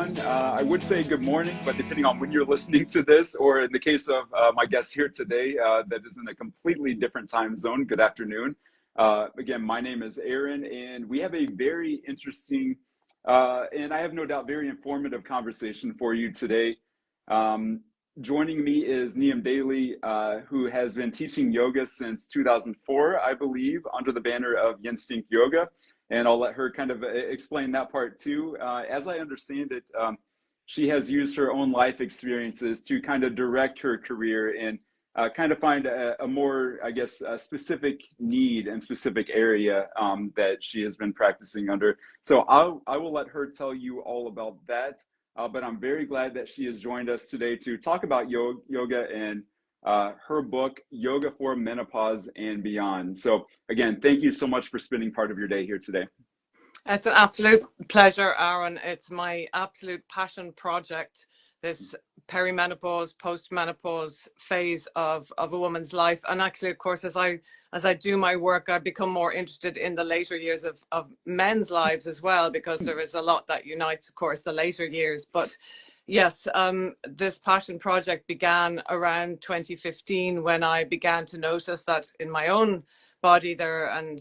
everyone. I would say good morning, but depending on when you're listening to this, or in the case of my guest here today, that is in a completely different time zone, good afternoon. Again, my name is Aaron, and we have a very interesting, and I have no doubt very informative conversation for you today. Joining me is Niamh Daly, who has been teaching yoga since 2004, I believe, under the banner of Instinct Yoga. And I'll let her kind of explain that part too. As I understand it, she has used her own life experiences to kind of direct her career and kind of find a more, I guess, a specific need and specific area that she has been practicing under. So I will let her tell you all about that. But I'm very glad that she has joined us today to talk about yoga and her book, Yoga for Menopause and Beyond. So again, thank you so much for spending part of your day here today. It's an absolute pleasure, Aaron. It's my absolute passion project, this perimenopause, post-menopause phase of a woman's life. And actually, of course, as I do my work, I become more interested in the later years of men's lives as well, because there is a lot that unites, of course, the later years. But yes, this passion project began around 2015 when I began to notice that in my own body there and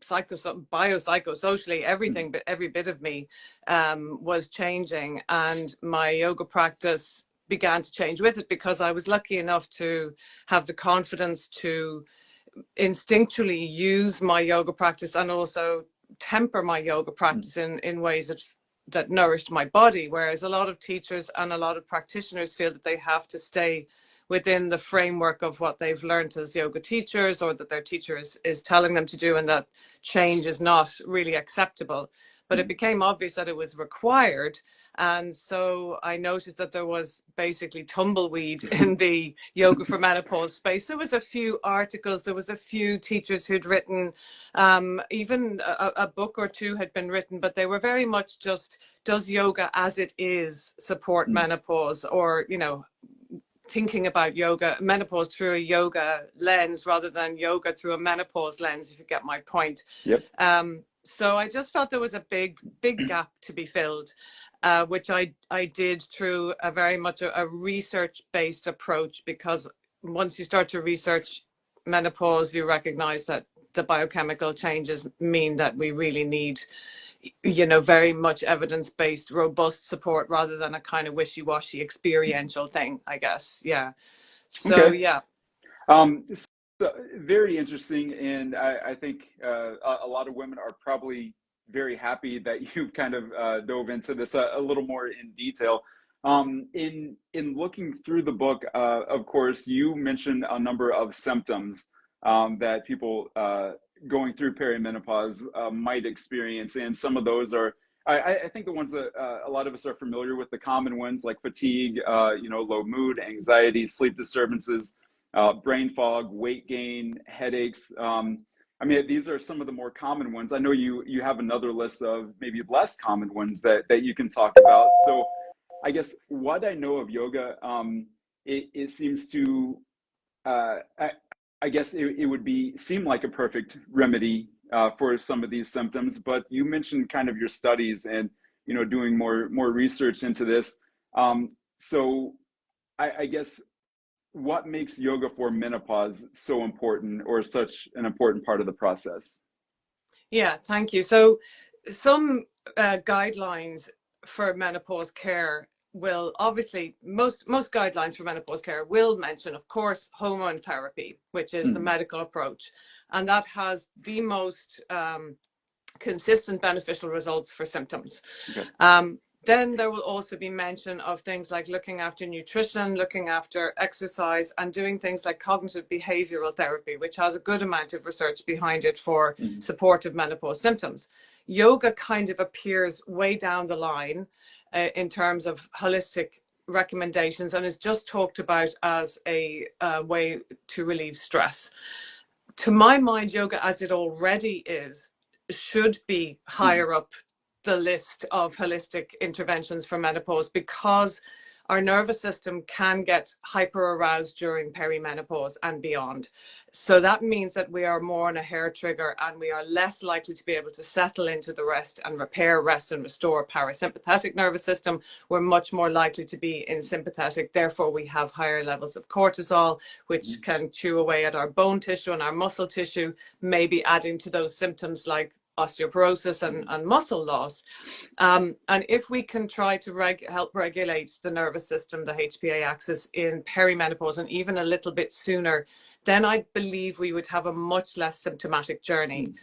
biopsychosocially, everything, but every bit of me was changing, and my yoga practice began to change with it, because I was lucky enough to have the confidence to instinctually use my yoga practice and also temper my yoga practice in ways that nourished my body, whereas a lot of teachers and a lot of practitioners feel that they have to stay within the framework of what they've learned as yoga teachers, or that their teacher is telling them to do, and that change is not really acceptable. But it became obvious that it was required. And so I noticed that there was basically tumbleweed in the yoga for menopause space. There was a few articles, there was a few teachers who'd written, even a book or two had been written, but they were very much just, does yoga as it is support menopause? Or, you know, thinking about yoga, menopause through a yoga lens rather than yoga through a menopause lens, if you get my point. Yep. So I just felt there was a big gap to be filled, which I did through a very much a research-based approach, because once you start to research menopause, you recognize that the biochemical changes mean that we really need, you know, very much evidence-based, robust support rather than a kind of wishy-washy experiential thing, I guess. Yeah. So, Okay. yeah. So very interesting. And I think a lot of women are probably very happy that you've kind of dove into this a little more in detail. In looking through the book, of course, you mentioned a number of symptoms that people going through perimenopause might experience, and some of those are, I think, the ones that a lot of us are familiar with, the common ones like fatigue, low mood, anxiety, sleep disturbances, brain fog, weight gain, headaches. I mean, these are some of the more common ones. I know you have another list of maybe less common ones that you can talk about. So I guess what I know of yoga, it seems to, I guess it would seem like a perfect remedy for some of these symptoms. But you mentioned kind of your studies and, you know, doing more research into this. So I guess, what makes yoga for menopause so important, or such an important part of the process? Yeah, thank you. So some guidelines for menopause care will obviously, most guidelines for menopause care will mention, of course, hormone therapy, which is the medical approach. And that has the most consistent beneficial results for symptoms. Okay. Then there will also be mention of things like looking after nutrition, looking after exercise, and doing things like cognitive behavioral therapy, which has a good amount of research behind it for support of menopause symptoms. Yoga kind of appears way down the line in terms of holistic recommendations, and is just talked about as a way to relieve stress. To my mind, yoga as it already is should be higher up the list of holistic interventions for menopause, because our nervous system can get hyper aroused during perimenopause and beyond. So that means that we are more on a hair trigger, and we are less likely to be able to settle into the rest and repair, rest and restore parasympathetic nervous system. We're much more likely to be in sympathetic. Therefore, we have higher levels of cortisol, which can chew away at our bone tissue and our muscle tissue, maybe adding to those symptoms like osteoporosis and muscle loss. And if we can try to help regulate the nervous system, the HPA axis, in perimenopause and even a little bit sooner, then I believe we would have a much less symptomatic journey.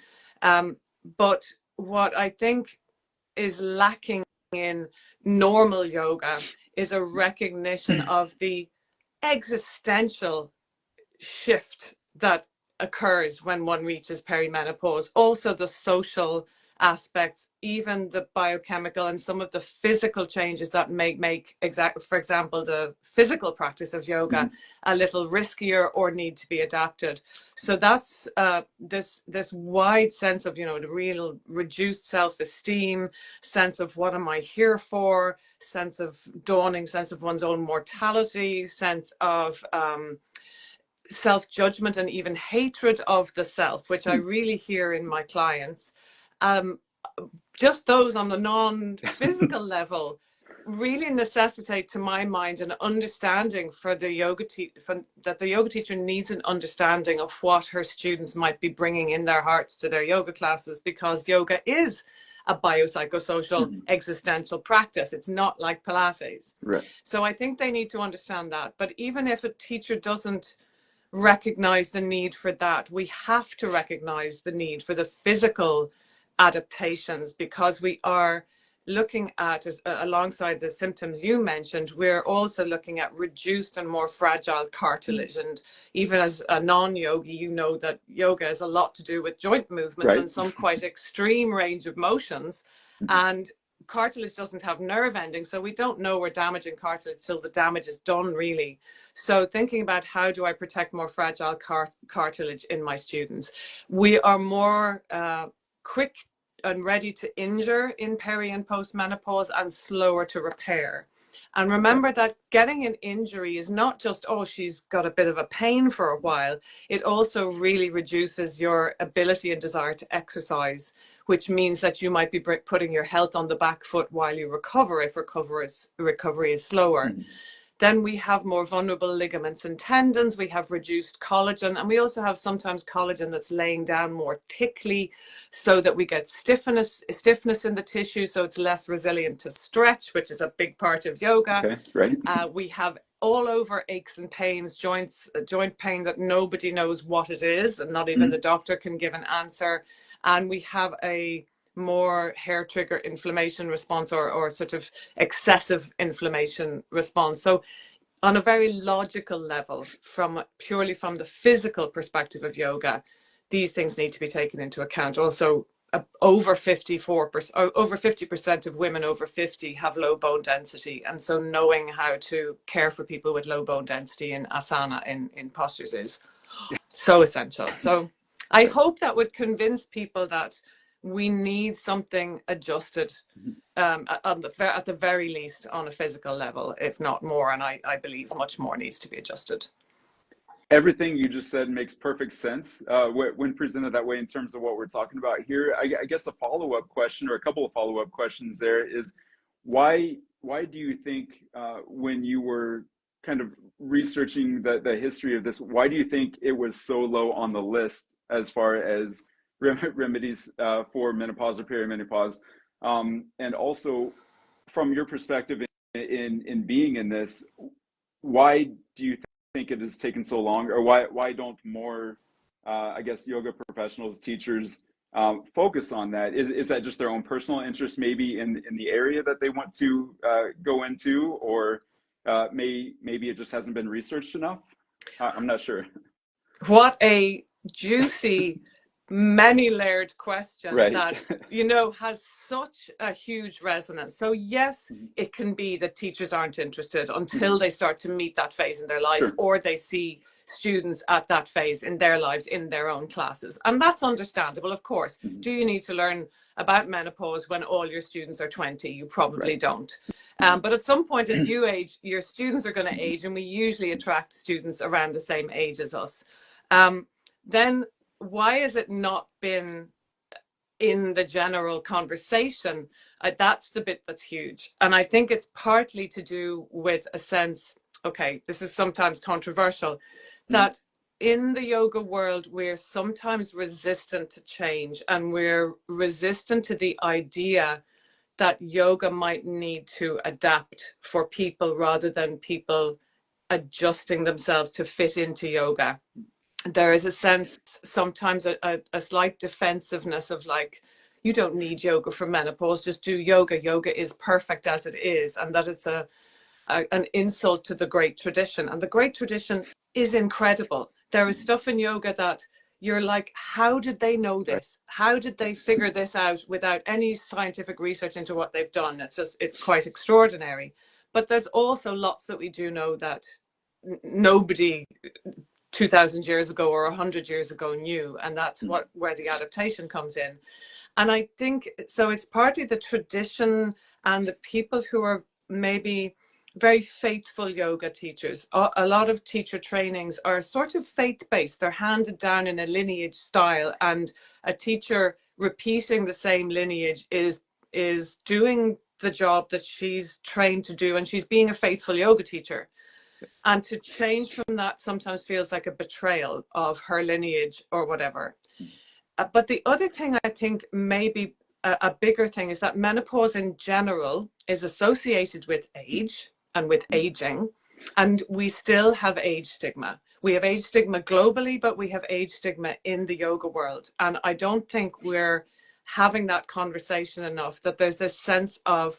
But what I think is lacking in normal yoga is a recognition of the existential shift that occurs when one reaches perimenopause. Also the social aspects, even the biochemical and some of the physical changes that make for example, the physical practice of yoga a little riskier or need to be adapted. So that's this wide sense of, the real reduced self-esteem, sense of what am I here for, dawning sense of one's own mortality, sense of self-judgment and even hatred of the self, which I really hear in my clients. Just those on the non-physical level really necessitate, to my mind, an understanding for the yoga that the yoga teacher needs an understanding of what her students might be bringing in their hearts to their yoga classes, because yoga is a biopsychosocial existential practice. It's not like Pilates. Right. So I think they need to understand that. But even if a teacher doesn't recognize the need for that, we have to recognize the need for the physical adaptations, because we are looking at, alongside the symptoms you mentioned, we're also looking at reduced and more fragile cartilage. And even as a non-yogi, you know that yoga has a lot to do with joint movements and some quite extreme range of motions. And cartilage doesn't have nerve endings, so we don't know we're damaging cartilage till the damage is done, really. So thinking about how do I protect more fragile cartilage in my students, we are more quick and ready to injure in peri and post menopause and slower to repair. And remember that getting an injury is not just, oh, she's got a bit of a pain for a while. It also really reduces your ability and desire to exercise, which means that you might be putting your health on the back foot while you recover, if recovery is slower. Then we have more vulnerable ligaments and tendons. We have reduced collagen, and we also have sometimes collagen that's laying down more thickly, so that we get stiffness in the tissue, so it's less resilient to stretch, which is a big part of yoga. Okay, right. We have all over aches and pains, joint pain that nobody knows what it is, and not even the doctor can give an answer. And we have a more hair trigger inflammation response, or sort of excessive inflammation response. So on a very logical level, purely from the physical perspective of yoga, these things need to be taken into account. Also, over 50% of women over 50 have low bone density, and so knowing how to care for people with low bone density in asana, in postures, is so essential. So I hope that would convince people that we need something adjusted, at the very least on a physical level, if not more. And I believe much more needs to be adjusted. Everything you just said makes perfect sense when presented that way in terms of what we're talking about here. I guess a follow-up question, or a couple of follow-up questions there, is why do you think, when you were kind of researching the history of this, why do you think it was so low on the list as far as remedies for menopause or perimenopause? And also, from your perspective in being in this, why do you think it has taken so long, or why don't more, I guess, yoga professionals, teachers, focus on that? Is that just their own personal interest, maybe in the area that they want to go into, or maybe it just hasn't been researched enough? I'm not sure. What a juicy, many-layered question that has such a huge resonance. So yes, it can be that teachers aren't interested until they start to meet that phase in their lives, or they see students at that phase in their lives in their own classes, and that's understandable, of course. Do you need to learn about menopause when all your students are 20? You probably don't. But at some point, as you age, your students are going to age, and we usually attract students around the same age as us. Then why has it not been in the general conversation? That's the bit that's huge. And I think it's partly to do with a sense, okay, this is sometimes controversial, that in the yoga world, we're sometimes resistant to change, and we're resistant to the idea that yoga might need to adapt for people rather than people adjusting themselves to fit into yoga. There is a sense, sometimes a slight defensiveness of like, you don't need yoga for menopause, just do yoga. Yoga is perfect as it is, and that it's an insult to the great tradition. And the great tradition is incredible. There is stuff in yoga that you're like, how did they know this? How did they figure this out without any scientific research into what they've done? It's quite extraordinary. But there's also lots that we do know that nobody 2000 years ago or 100 years ago knew, and that's where the adaptation comes in. And I think so it's partly the tradition and the people who are maybe very faithful yoga teachers. A lot of teacher trainings are sort of faith-based. They're handed down in a lineage style, and a teacher repeating the same lineage is doing the job that she's trained to do, and she's being a faithful yoga teacher. And to change from that sometimes feels like a betrayal of her lineage or whatever. But the other thing I think maybe a bigger thing is that menopause in general is associated with age and with aging, and we still have age stigma. We have age stigma globally, but we have age stigma in the yoga world. And I don't think we're having that conversation enough, that there's this sense of,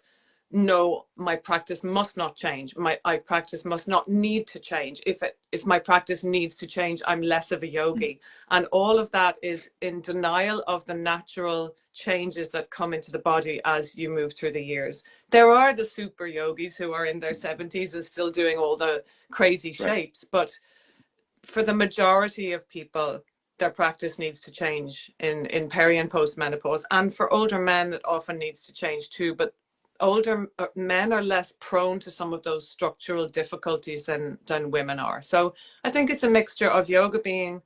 no, my practice must not change. My practice must not need to change. If my practice needs to change, I'm less of a yogi. And all of that is in denial of the natural changes that come into the body as you move through the years. There are the super yogis who are in their 70s and still doing all the crazy shapes, but for the majority of people, their practice needs to change in peri and post menopause. And for older men, it often needs to change too. But older men are less prone to some of those structural difficulties than women are. So I think it's a mixture of yoga being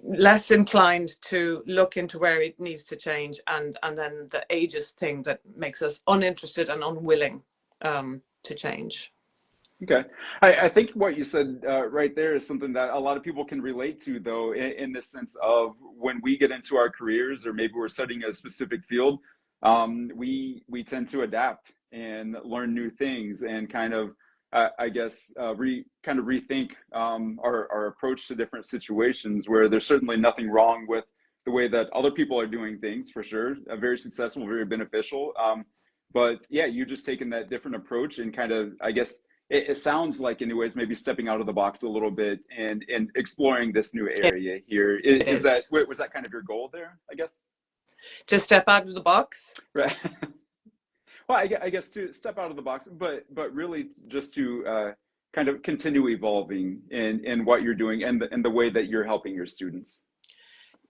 less inclined to look into where it needs to change, and then the ageist thing that makes us uninterested and unwilling to change. Okay. I think what you said right there is something that a lot of people can relate to, though, in the sense of when we get into our careers, or maybe we're studying a specific field, we tend to adapt and learn new things, and kind of I guess rethink our approach to different situations, where there's certainly nothing wrong with the way that other people are doing things, for sure. Very successful, very beneficial. But yeah, you just taken that different approach, and kind of, I guess it sounds like, anyways, maybe stepping out of the box a little bit and exploring this new area here. Was that kind of your goal there, I guess? To step out of the box? Right. Well, I guess to step out of the box, but really just to kind of continue evolving in what you're doing, and the way that you're helping your students.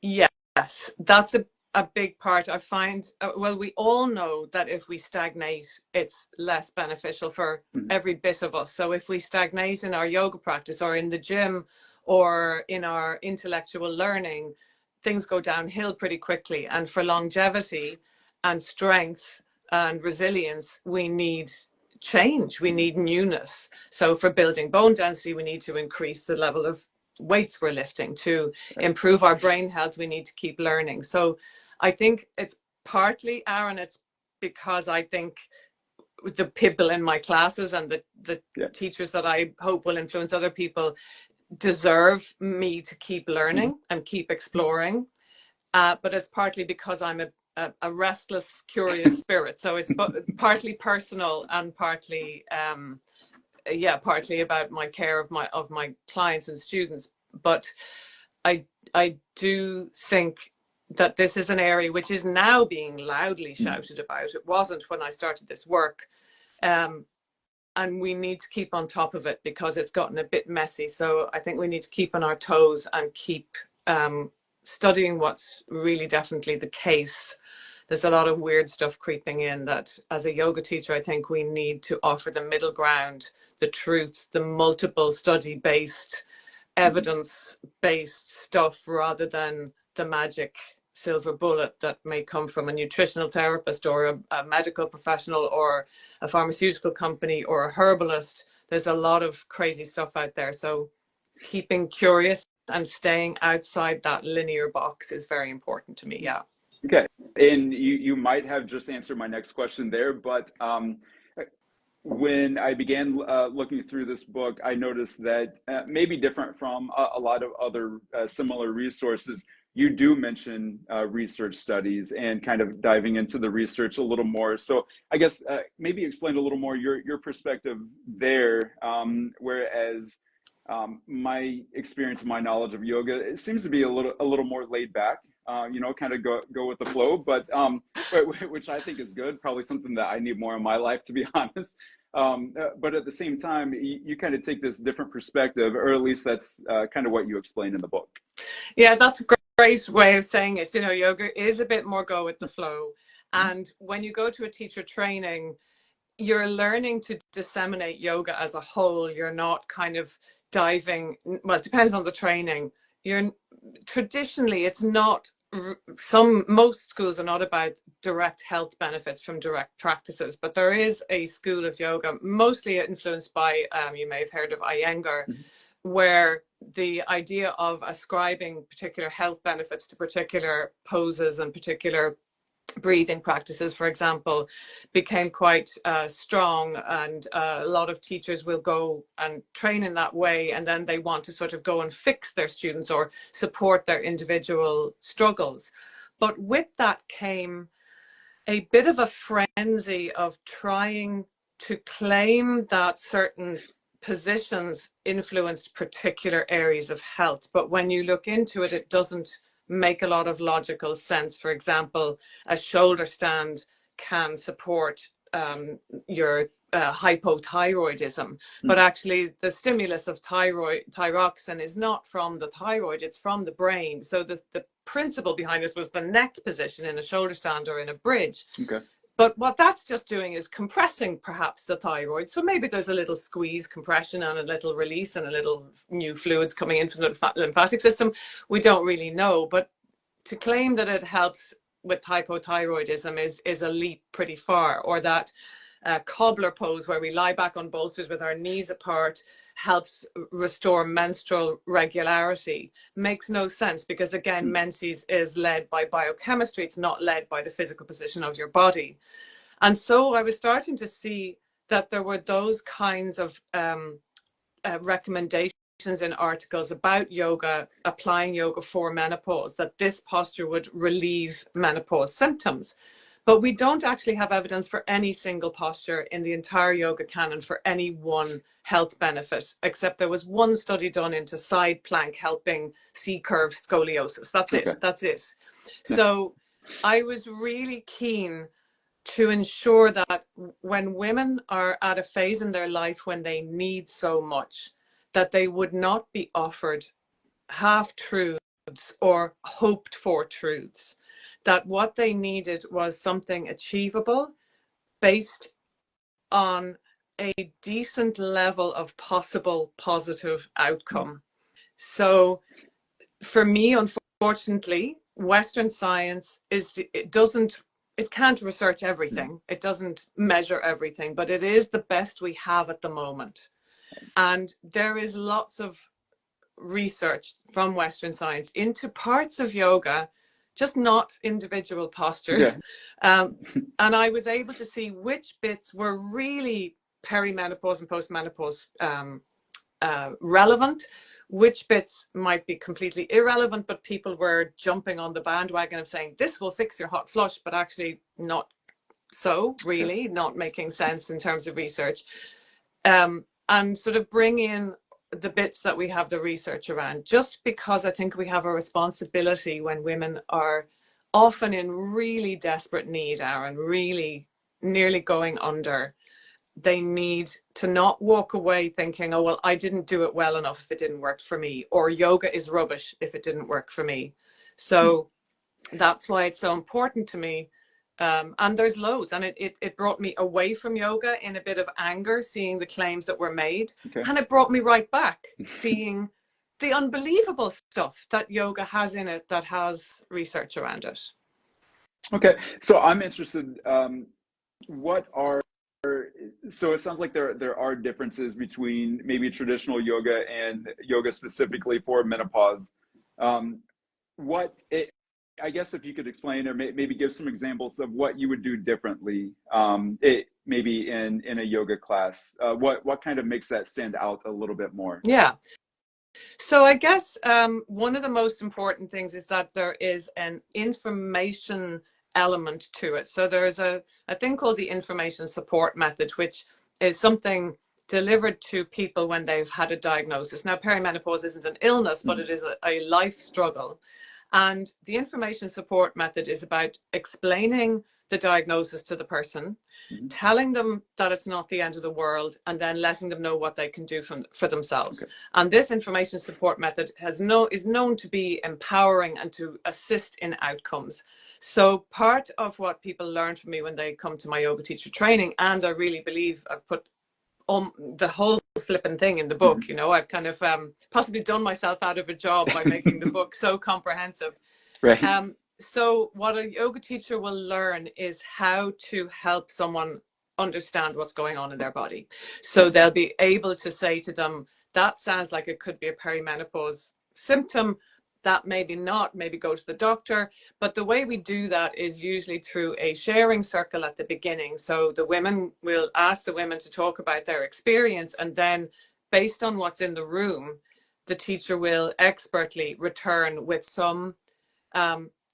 Yes, that's a big part. I find, well, we all know that if we stagnate, it's less beneficial for every bit of us. So if we stagnate in our yoga practice, or in the gym, or in our intellectual learning, things go downhill pretty quickly. And for longevity and strength and resilience, we need change, we need newness. So for building bone density, we need to increase the level of weights we're lifting. To improve our brain health, we need to keep learning. So I think it's partly, Aaron, it's because I think the people in my classes and the teachers that I hope will influence other people deserve me to keep learning and keep exploring. But it's partly because I'm a restless, curious spirit. So it's partly personal, and partly partly about my care of my clients and students. But I do think that this is an area which is now being loudly shouted about. It wasn't when I started this work. And we need to keep on top of it, because it's gotten a bit messy. So I think we need to keep on our toes and keep studying what's really definitely the case, there's a lot of weird stuff creeping in that as a yoga teacher, I think we need to offer the middle ground, the truth, the multiple study-based, evidence-based stuff rather than the magic silver bullet that may come from a nutritional therapist or a medical professional or a pharmaceutical company or a herbalist. There's a lot of crazy stuff out there. So keeping curious and staying outside that linear box is very important to me. Yeah. Okay. And you might have just answered my next question there, but when I began looking through this book, I noticed that maybe different from a lot of other similar resources, you do mention research studies and kind of diving into the research a little more. So I guess maybe explain a little more your perspective there, whereas my experience, my knowledge of yoga, it seems to be a little more laid back. Kind of go with the flow, but which I think is good. Probably something that I need more in my life, to be honest. But at the same time, you kind of take this different perspective, or at least that's kind of what you explain in the book. Yeah, that's a great way of saying it. Yoga is a bit more go with the flow. And when you go to a teacher training, you're learning to disseminate yoga as a whole. You're not kind of diving, well, it depends on the training. Traditionally, it's not, most schools are not about direct health benefits from direct practices, but there is a school of yoga, mostly influenced by, you may have heard of Iyengar, where the idea of ascribing particular health benefits to particular poses and particular breathing practices, for example, became quite strong, and a lot of teachers will go and train in that way, and then they want to sort of go and fix their students or support their individual struggles. But with that came a bit of a frenzy of trying to claim that certain positions influenced particular areas of health. But when you look into it, it doesn't make a lot of logical sense. For example, a shoulder stand can support your hypothyroidism, but actually the stimulus of thyroxine is not from the thyroid, it's from the brain. So the principle behind this was the neck position in a shoulder stand or in a bridge. Okay. But what that's just doing is compressing perhaps the thyroid. So maybe there's a little squeeze, compression, and a little release, and a little new fluids coming in from the lymphatic system. We don't really know. But to claim that it helps with hypothyroidism is a leap pretty far. Or that cobbler pose where we lie back on bolsters with our knees apart helps restore menstrual regularity makes no sense, because again, menses is led by biochemistry. It's not led by the physical position of your body. And so I was starting to see that there were those kinds of recommendations in articles about yoga, applying yoga for menopause, that this posture would relieve menopause symptoms. But we don't actually have evidence for any single posture in the entire yoga canon for any one health benefit, except there was one study done into side plank helping C-curve scoliosis. That's it. That's it. So I was really keen to ensure that when women are at a phase in their life when they need so much, that they would not be offered half-truths or hoped for truths. That what they needed was something achievable based on a decent level of possible positive outcome. So for me, unfortunately, Western science it can't research everything. It doesn't measure everything, but it is the best we have at the moment. And there is lots of research from Western science into parts of yoga, just not individual postures. And I was able to see which bits were really perimenopause and postmenopause relevant, which bits might be completely irrelevant, but people were jumping on the bandwagon of saying this will fix your hot flush, but actually not so, really, not making sense in terms of research. And sort of bring in the bits that we have the research around, just because I think we have a responsibility when women are often in really desperate need, Aaron, really nearly going under. They need to not walk away thinking, oh, well, I didn't do it well enough if it didn't work for me, or yoga is rubbish if it didn't work for me. So that's why it's so important to me And there's loads. And it brought me away from yoga in a bit of anger, seeing the claims that were made. Okay. And it brought me right back, seeing the unbelievable stuff that yoga has in it that has research around it. Okay. So I'm interested, what are, so it sounds like there are differences between maybe traditional yoga and yoga specifically for menopause. Um, what it, I guess if you could explain or maybe give some examples of what you would do differently, maybe in a yoga class, what kind of makes that stand out a little bit more? Yeah. So I guess one of the most important things is that there is an information element to it. So there's a thing called the information support method, which is something delivered to people when they've had a diagnosis. Now, perimenopause isn't an illness, but it is a life struggle. And the information support method is about explaining the diagnosis to the person, telling them that it's not the end of the world, and then letting them know what they can do for themselves. Okay. And this information support method is known to be empowering and to assist in outcomes. So part of what people learn from me when they come to my yoga teacher training, and I really believe I've put the whole flipping thing in the book, you know, I've kind of possibly done myself out of a job by making the book so comprehensive. Right. So what a yoga teacher will learn is how to help someone understand what's going on in their body. So they'll be able to say to them, that sounds like it could be a perimenopause symptom. That maybe not, maybe go to the doctor. But the way we do that is usually through a sharing circle at the beginning. So the women will ask the women to talk about their experience, and then based on what's in the room, the teacher will expertly return with some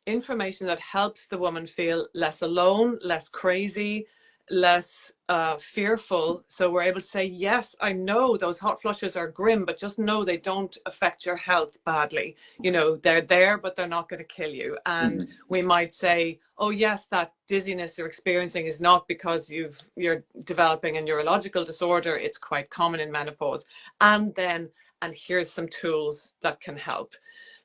information that helps the woman feel less alone, less crazy, less fearful. So we're able to say, yes, I know those hot flushes are grim, but just know they don't affect your health badly. You know, they're there, but they're not going to kill you. And we might say, oh yes, that dizziness you're experiencing is not because you're developing a neurological disorder. It's quite common in menopause. And here's some tools that can help.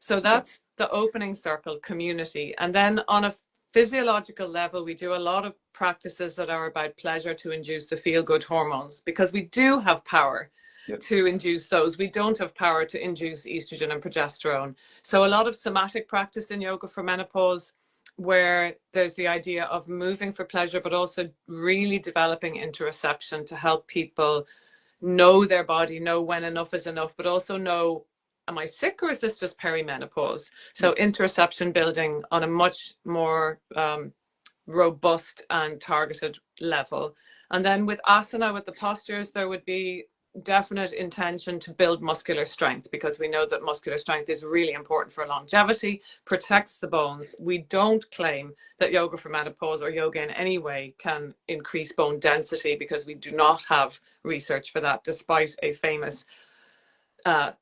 So that's the opening circle, community. And then on a physiological level, we do a lot of practices that are about pleasure to induce the feel-good hormones, because we do have power to induce those. We don't have power to induce estrogen and progesterone. So a lot of somatic practice in yoga for menopause, where there's the idea of moving for pleasure, but also really developing interoception to help people know their body, know when enough is enough, but also know, am I sick or is this just perimenopause? So interoception building on a much more robust and targeted level. And then with asana, with the postures, there would be definite intention to build muscular strength, because we know that muscular strength is really important for longevity, protects the bones. We don't claim that yoga for menopause or yoga in any way can increase bone density, because we do not have research for that, despite a famous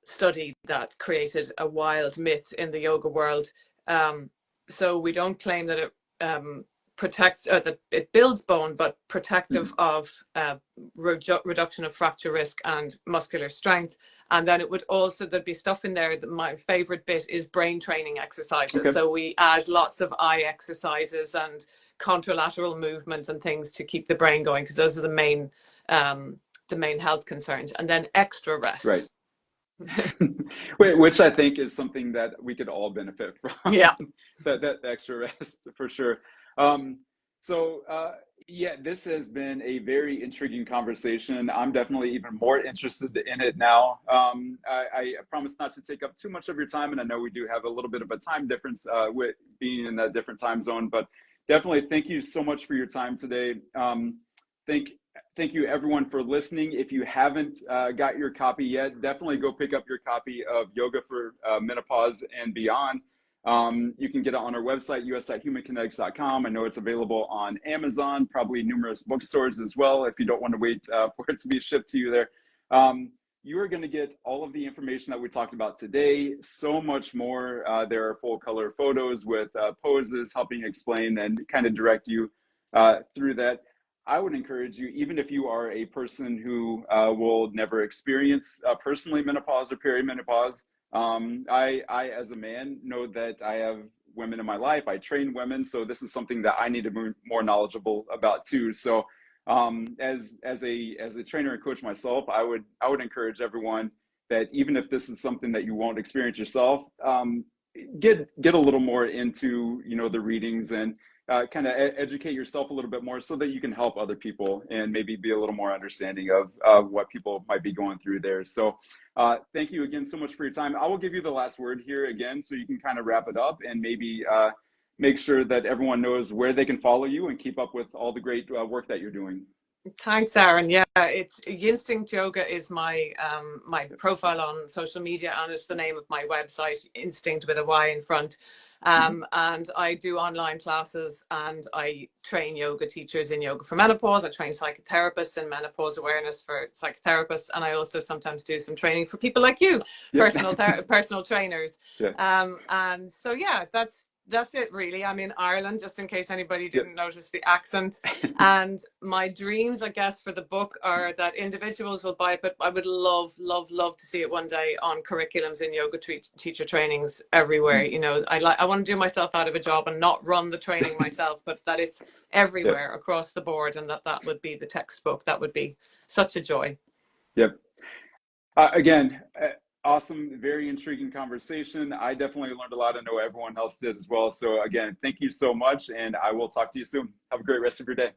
study that created a wild myth in the yoga world. So we don't claim that it protects, that it builds bone, but protective of reduction of fracture risk and muscular strength. And then it would also, there'd be stuff in there that my favorite bit is brain training exercises. So we add lots of eye exercises and contralateral movements and things to keep the brain going, because those are the main health concerns. And then extra rest. Right. Which I think is something that we could all benefit from. Yeah. that extra rest for sure. Yeah, this has been a very intriguing conversation. I'm definitely even more interested in it now. I promise not to take up too much of your time, and I know we do have a little bit of a time difference with being in a different time zone, but definitely thank you so much for your time today. Thank you everyone for listening. If you haven't got your copy yet, definitely go pick up your copy of Yoga for Menopause and Beyond. You can get it on our website, us.humankinetics.com. I know it's available on Amazon, probably numerous bookstores as well, if you don't want to wait for it to be shipped to you there. You are going to get all of the information that we talked about today, so much more. There are full color photos with poses helping explain and kind of direct you through that. I would encourage you, even if you are a person who will never experience personally menopause or perimenopause, I, as a man, know that I have women in my life. I train women, so this is something that I need to be more knowledgeable about too. So as a trainer and coach myself, I would encourage everyone that even if this is something that you won't experience yourself, get a little more into, you know, the readings, and kind of educate yourself a little bit more so that you can help other people and maybe be a little more understanding of what people might be going through there. So thank you again so much for your time. I will give you the last word here again so you can kind of wrap it up, and maybe make sure that everyone knows where they can follow you and keep up with all the great work that you're doing. Thanks, Aaron. Yeah, it's Instinct Yoga is my my profile on social media, and it's the name of my website, Instinct with a Y in front. And I do online classes, and I train yoga teachers in yoga for menopause. I train psychotherapists in menopause awareness for psychotherapists, and I also sometimes do some training for people like you, Yep. personal trainers. Yeah. And so yeah, that's it really. I'm in Ireland, just in case anybody Yep. didn't notice the accent. And my dreams, I guess, for the book are that individuals will buy it, but I would love, love, love to see it one day on curriculums in yoga teacher trainings everywhere. You know, I want to do myself out of a job and not run the training myself, but that is Yep. everywhere across the board, and that would be the textbook. That would be such a joy. Yep. Again, awesome, very intriguing conversation. I definitely learned a lot. I know everyone else did as well. So again, thank you so much, and I will talk to you soon. Have a great rest of your day.